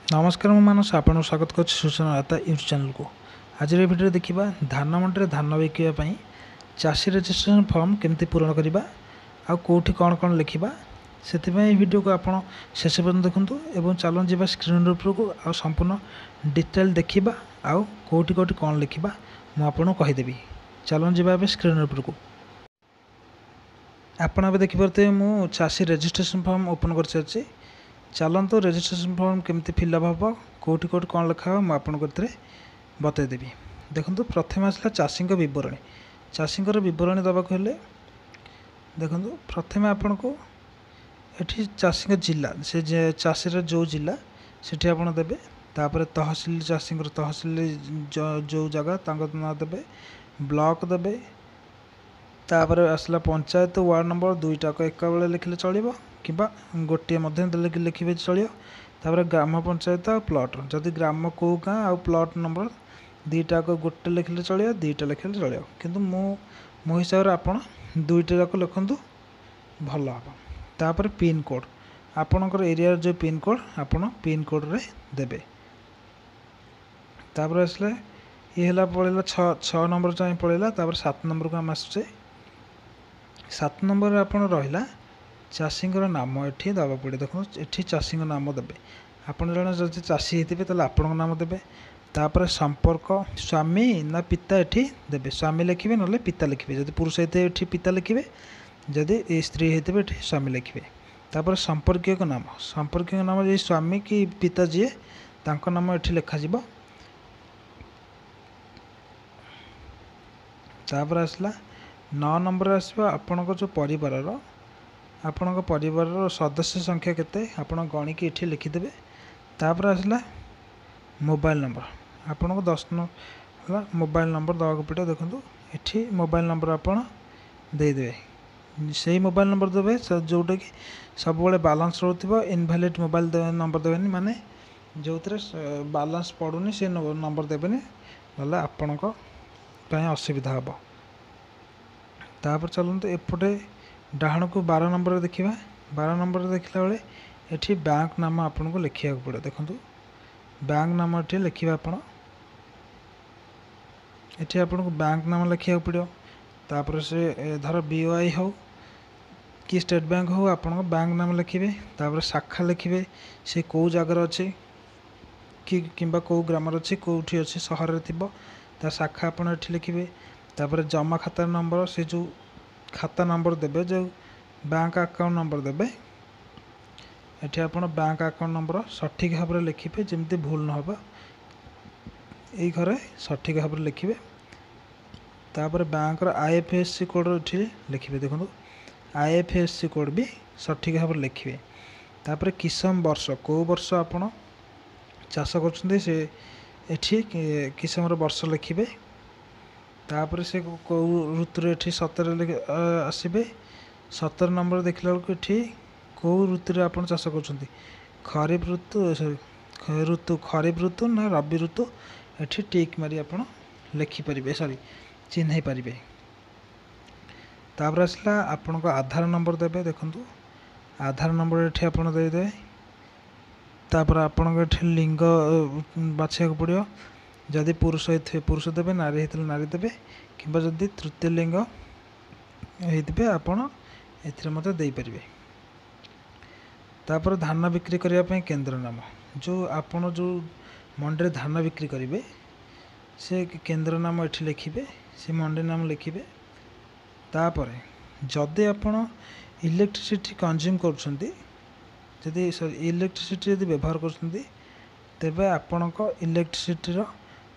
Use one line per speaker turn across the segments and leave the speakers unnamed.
नमस्कार मु मानस आपन स्वागत कर सूचना दाता यूट्यूब चैनल को। आज भिडियो देखा धान मंडी धान बिकापी चाषी रजिस्ट्रेशन फॉर्म केमती पूरण करवा आ कौटी कौन कौन लिखा से वीडियो को आप शेष पर्यटन देखूँ और चलन जा स्क्रीन ऊपर को आ संपूर्ण डिटेल देखा आउ कौटी कौटी कौन लिखा मुझे कहीदेवी। चलन जा स्क्रीन ऊपर को आपड़ देखिपे मु चाषी रजिस्ट्रेशन फॉर्म ओपन कर सारी। चलतु रजिस्ट्रेशन फॉर्म केमती फिलअप हम कौटी कौटी कौन लिखा हो मुझे बतईदेवी। देखो प्रथम आसला चाषी बरणी। चाषी बरणी दबाक हेले देखो प्रथम आपण को ये चाषी जिला से चाषीर जो जिला से आप देवे। तापर तहसिल चाषी तहसिल जो जगह ना देवे, ब्लॉक देवे। तापर आसला पंचायत वार्ड नंबर दुईटाक एक बेले लिखले चलो कि गोटे लिखे चलो। तापर ग्राम पंचायत आ प्लॉट जदि ग्राम कौ गाँ आ प्लॉट नंबर दुईटाक गोटे लिखले चलो, दुईटा लिखले चलो। किंतु मो हिसाब से आप दुईटा जाक लिखु भल हम। तापर पिन कोड आपणकर एरिया जो पिन कोड आप पिन कोड रे देवे। तापर आसले ये पड़ेगा 6 नंबर चाहे पड़ेगा। तापर 7 नंबर को आम आसुचे। 7 नंबर आप रहा चाषी नाम ये दवा पड़े। देखो ये चाषी नाम देवे। आपड़ जब चाषी होते तो आपण नाम देवे। तापर संपर्क स्वामी ना पिता ये देवे। स्वामी लिखे ना पिता लिखे। जब पुरुष होते ये पिता लिखे, जदि स्त्री होते ये स्वामी लिखे। तापर संपर्क नाम, संपर्क नाम ये स्वामी कि पिता जी तांको नाम ये लिखा। तापर आसला 9 नंबर आसवा आपण जो परिवार सदस्य संख्या केते आपण गणिकी ये लिखिदेवे। तापर आसला मोबाइल नंबर आपण को 10 नंबर मोबाइल नंबर दवाक पड़े। देखो ये मोबाइल नंबर आप देदेवे। से मोबाइल नंबर देवे जोटा कि सब बालांस रोथिबो। इनभैलिड मोबाइल नंबर देवेनि, माने जो बालांस पड़ूनी से नंबर देवेनि, ना आपण असुविधा हम। तापर चलते एपटे डाहण को 12 नंबर देखा। 12 नंबर देखला बेले ये बैंक नाम आपन को लिखा पड़े। देखो बैंक नाम ये लिखा आप ये आपन को बैंक नाम लिखा पड़ो। तापर से धर BOI हो कि स्टेट बैंक हो आपन को बैंक नाम लिखे। तापर शाखा लिखे से कौ जगार अच्छे कि कौ ग्राम अच्छे कौटी अच्छे सहर में थी ता शाखा आप लिखे। तापर जमा खाता नंबर से जो खाता नंबर देवे, जो बैंक अकाउंट नंबर देवे ये आप बैंक अकाउंट नंबर सठिक भाव में लिखे जमी भूल न हो ये घरे सठिक भाव में लिखे। तापर बैंक IFSC कोड ये लिखे। देखो IFSC कोड भी सठिक भाव में लिखे। तापर किसम वर्ष कौ वर्ष आप चाष कर किसम वर्ष लिखे। तापर से कौ ऋतु ये 17 आसबे। 17 नंबर देखला बेलू ये कौ ऋतु आप चाष कर खरीफ ऋतु खरीफ ऋतु ना रबी ऋतु ये टिक मारी आप लिखिपारे सॉरी चिन्ह पारे। तापर आसला आपण को आधार नंबर देवे। देखो आधार नंबर ये आप देदे। तापर आपण को लिंग बाछा पड़ो। जदि पुरुष होते पुरुष देवे, नारी होते नारी देवे, कि जदि तृतीय लिंग होते आपण एपारे। तापर धान बिक्री करने केन्द्र नाम जो आपण जो मंडी धान बिक्री करेंगे से केन्द्र नाम ये लिखे, से मंडी नाम लिखे। तापर जदि आपण इलेक्ट्रिसिटी कंज्यूम करुँच जदि सॉरी इलेक्ट्रिसिटी जदि व्यवहार करुँच तेबे आपण को इलेक्ट्रिसिटी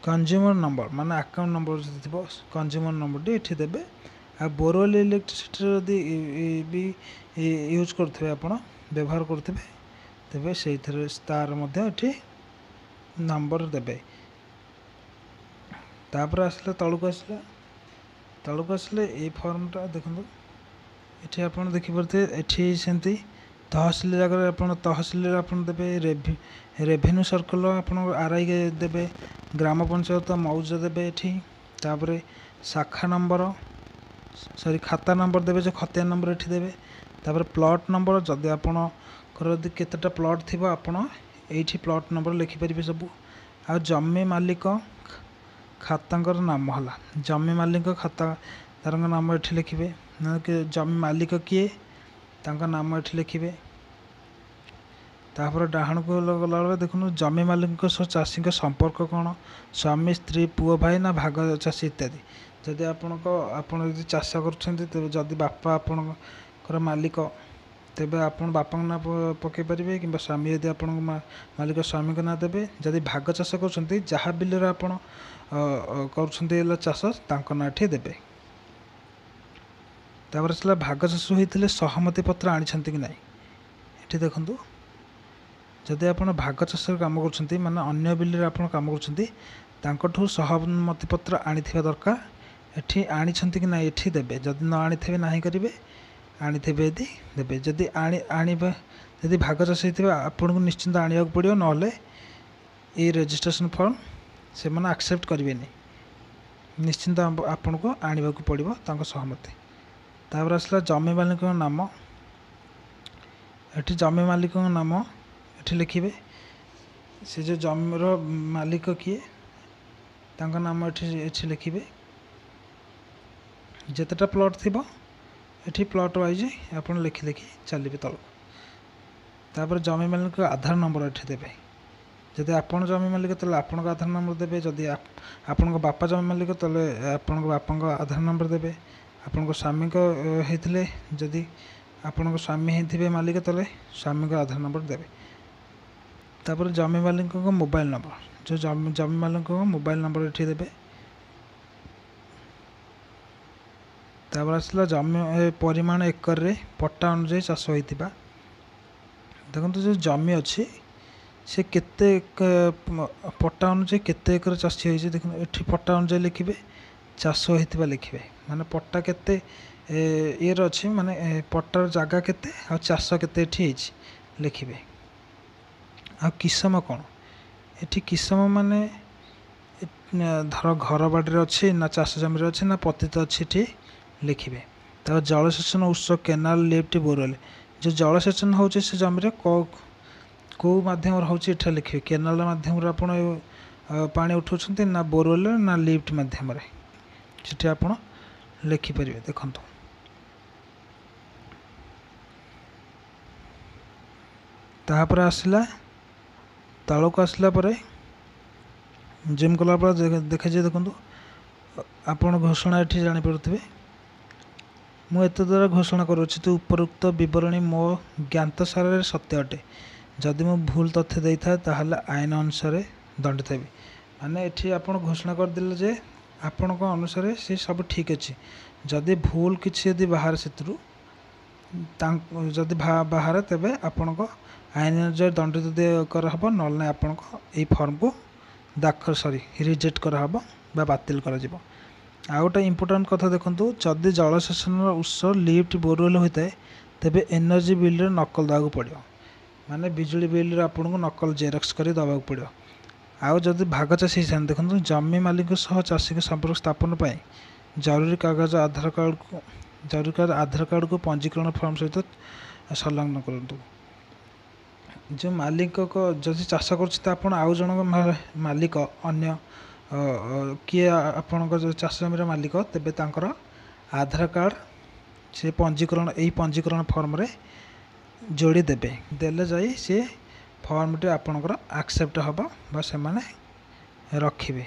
कंज्यूमर नंबर माने अकाउंट नंबर जो थी कंज्यूमर नंबर ये देवे। आ बोरवेल इलेक्ट्रिसिटी जदि भी यूज करते आप व्यवहार करते तेबे से तार ये नंबर देवे। तापर आसले तलू आसले ये फॉर्मटा देखो ये आप देखिपे ये सेमती तहसिल जगह आप तहसिल देवे। रेवेन्यू सर्कल आप RI देवे। ग्राम पंचायत मौजा देवे ये। तापर शाखा नंबर सॉरी खाता नंबर देवे, जो खतिया नंबर ये देवे। तापर प्लॉट नंबर जदि आपणकर केतेटा प्लॉट थी आप एठी प्लॉट नंबर लिखिपारे सब। आ जमी मालिक खातांकर नाम है जमी मालिक खातादार नाम ये लिखे कि जमी मालिक किए तांका नाम ये लिखे। तापर डाहण को गला देखो जमी मालिक सह चाषी संपर्क कौन स्वामी स्त्री पुओ भाई ना भाग चाषी इत्यादि। जदि आपड़ चाष कर बापा आपणकर मालिक तेबे आपण बापा ना पकई पारे कि स्वामी यदि आप मालिक स्वामी ना देवे। जदि भाग चाष कर जहाँ बिल आप चाष ना देवे। तापर चला भाग चाष होते सहमति पत्र आनी कि ना ये देखूँ। जदि आप भाग चाष कम कर माने अन्य बिल आप कम कर सहमति पत्र आनी दरकार। एठी आनी कि ना ये देवे। जदि न आनी थे ना करेंगे आनी थे यदि देवे। जदि जदि भाग चाष होते आपको निश्चिंत आने पड़ो ना ये रजिस्ट्रेशन फॉर्म से मैंने एक्सेप्ट करेंगे निश्चिंत आपन को आने को पड़ो सहमति। तापर आसला जमी मालिक नाम ये जमी मालिक नाम ये लिखे से जो जमीर मालिक किए तांका नाम ये लिखे। जितेटा प्लॉट थी ये प्लॉट वाइज आप लिखि लिखि चलिए तल। तापर जमी मालिक आधार नंबर ये देवे। जदि आप जमी मालिक तेल आप आधार नंबर देवे। जदि आपण बापा जमी मालिक तेल आपण बापा आधार नंबर देवे। आपण स्वामी होते जदि आपण स्वामी होते मालिक तेल स्वामी आधार नंबर देवे। तापर जमी मालिक मोबाइल नंबर जो जमी मालिक मोबाइल नंबर ये देवे। तापर आसला जमी परिमाण एकर रे पट्टा अनुसार चाष होता। देखो जो जमी अच्छी से केते पट्टा अनुसार केते एकर चाषी होती। देख ये पट्टा अनुसार लिखे चाष होता लिखे माने पट्टा केते ये अच्छी माने पट्टार जगह केते आ चाष केते लिखे। आ किसम कौन ये किसम माने धर घर बाड़ी अच्छी ना चाष जमी अच्छी ना पतित अच्छी लिखे। तब जलसेचन उत्स केनाल लिफ्ट बोरवेल जो जलसेचन हो जमी कौ मध्यम होटा लिखे। केनाल मध्यम आप पानी उठाउछंती ना बोरवेल ना लिफ्ट मध्यम से आप लिखिपर। देखो तापर आसला तलक आसला जिम कला देखे देखो आप घोषणा ये जानीपे मुझे द्वारा घोषणा करुच्ची तो उपरोक्त विवरणी मो ज्ञात सारे सत्य अटे। जदि मु भूल तथ्य दे था ताहले आईन अनुसार दंडित हेबी। माने एठी आपण घोषणा करदेले जे आपण को अनुसार से सब ठीक अच्छे। जदि भूल किसी यदि बाहर से जदि बाहर तेबे आपण को आईन अनुसार दंडित करहब ना आपण को यही फॉर्म को दाखल रिजेक्ट करहब बा बातिल करा जिवो। आ गोटे इम्पोर्टाट कथा देखूँ जदि जलसेचन उत्स लिफ्ट बोरवेल होता है तेबे एनर्जी बिल नकल देवाक पड़ो। माने बिजुली बिल आपको नकल जेरक्स कर देवाक पड़ो। आउ जदि भाग चाषी होता देखो जमी मालिक सह चाषी संपर्क स्थापन पर जरूरी कागज आधार कार्ड को पंजीकरण फॉर्म सहित संलग्न करूँ। जो मालिक को जदि चाष कर आउ जन मालिक अन्य किए आपण चाष जमीर मालिक तेबे तांकर आधार कार्ड से पंजीकरण यही पंजीकरण फॉर्म रे जोड़ी देबे। देले जाई से फॉर्म टे आपणकर एक्सेप्ट हबा बा से माने रखिबे।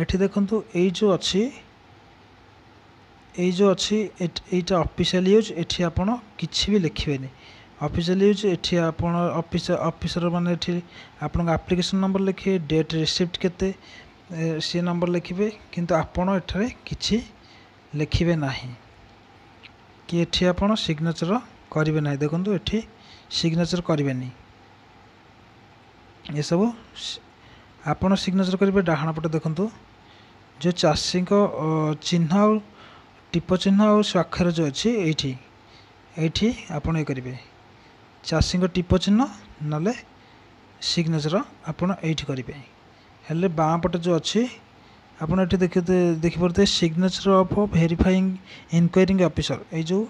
एठी देखंतु एई जो अच्छी एटा ऑफिशियल यूज एठी आपण किछि भी लिखिबेनी। ऑफिशियल यूज एठी आपण ऑफिसर माने एठी आपण एप्लिकेशन नंबर लिखिए डेट रिसिप्ट केते सी नंबर लिखिए किंतु आपण एठारे किछि लिखिबे नाही कि एठी आपण सिग्नेचर करिवे नाही। देखंतु एठी सिग्नेचर करिवे नहीं ये सब आपण सिग्नेचर करेंगे। डाहाण पटे देखंतु जो चाषी चिन्ह और टिप चिन्ह और स्वाक्षर जो अच्छी ये आपण ये करेंगे चाषी टिप चिन्ह ना सिग्नेचर आपण ये करेंगे। हेले बाँ पटे जो अच्छी आपड़ ये देखिपे सिग्नेचर ऑफ वेरीफाइंग इनक्वायरिंग ऑफिसर ये जो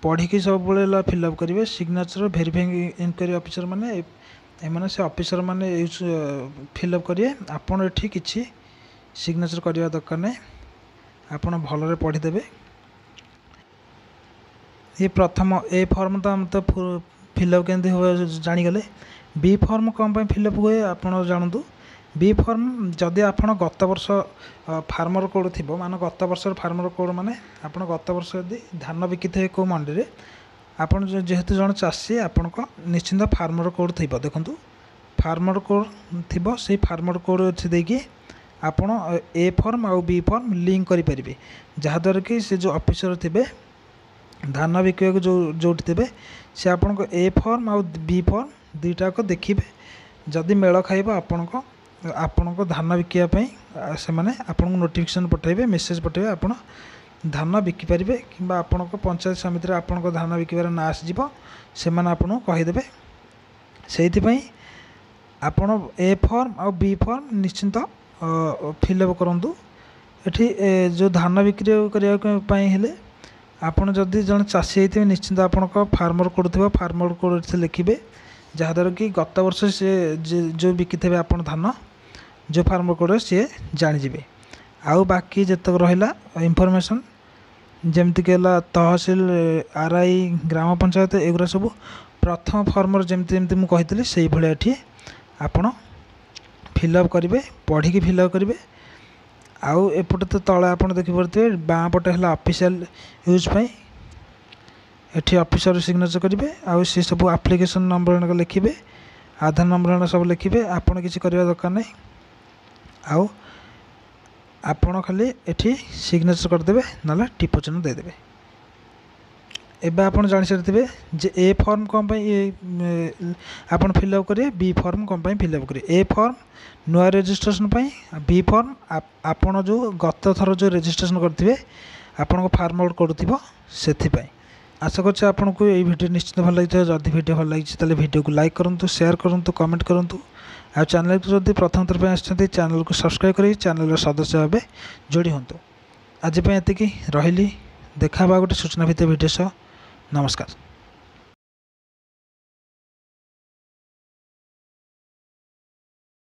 पढ़ी सब फिलअप करेंगे। सिग्नेचर वेरीफाइंग इनक्वायरी ऑफिसर माने एमाने से ऑफिसर माने यूज फिलअप करिए आपण एठी किछि सिग्नेचर करवा दरकार नहीं आपण भलरे पढ़ीदेवे। ये प्रथम ए फॉर्म तो हम तो फिलअप केमती हो जानीगले। बी फॉर्म कौन पर फिलअप हुए आपड़ जानतु। बी फॉर्म जदि आप गत वर्ष फार्मर कोड थी मान गत वर्ष फार्मर कोड माने आप गत वर्ष यदि धान बिकी थे को मंडी में आपड़ जेहेतु जन चाषी आपण निश्चिंत फार्मर कोड थी देखु फार्मर कोड थी से फार्मर कोड देकी आपण ए फॉर्म आउ बी फॉर्म लिंक करें जहाँद्वारा कि से जो ऑफिसर थे धान बिकवा जो जो थे से आपण ए फॉर्म आउ बी फॉर्म दुईटाक देखिए जदि मेल खाइब आपण धान बिकापी से आपको नोटिफिकेशन पठेबे मेसेज पठेबे आप धान बिकिपारे कि आपण पंचायत समिति में आपण धान बिकबार ना आसो से आपको कहीदेवे। से आपण ए फॉर्म आउ बी फॉर्म निश्चिंत फिलअप करूँ। ये जो धान बिक्री करने आपड़ जदि जन चाषी होते निश्चिंत आपण फार्मर कोड थी फार्मर कोड से लिखे जहाँद्वारा कि गत वर्ष से जो बिकी थे आप धान जो फार्मर कोड सी जानीजे। आउ बाकी जितक रहा इनफॉरमेशन जमती तहसील आरआई ग्राम पंचायत एगुरा सब प्रथम फॉर्मर जमती जमती मुझे कही से भाई आपण फिलअप करेंगे पढ़ी फिलअप करेंगे। आउ एपटे तो तले आप देखिपे बाँ पटे है ऑफिशियल यूज एठी ऑफिसर सिग्नेचर करेंगे। आउ सी सब एप्लिकेशन नंबर लिखे आधार नंबर सब लिखे आपड़ किसी करवा दरकार नहीं। आउ आपण खाली एठी सिग्नेचर करदे ना टिप चिन्ह देदेवे। एबे आपण जानि सारिथिबे जे ए फॉर्म कौन आप फिलअप करेंगे बी फॉर्म कौन फिलअप करेंगे। ए फॉर्म नुआ रजिस्ट्रेशन बी फॉर्म आपण जो गत थर जो रजिस्ट्रेशन करते आपण फार्मर कोड थी से आशा करछे आपको ये वीडियो निश्चित भल लगी। जदि वीडियो भल लगी ताले वीडियो को लाइक करूँ शेयर करूँ कमेंट करूँ। आ चैनल को जब प्रथम थर आसछन्ती चैनल को सब्सक्राइब करी चैनल सदस्य भाव जोड़ी हूँ। आज एति रही देखा गोटे सूचना भित्तिक वीडियो सह नमस्कार।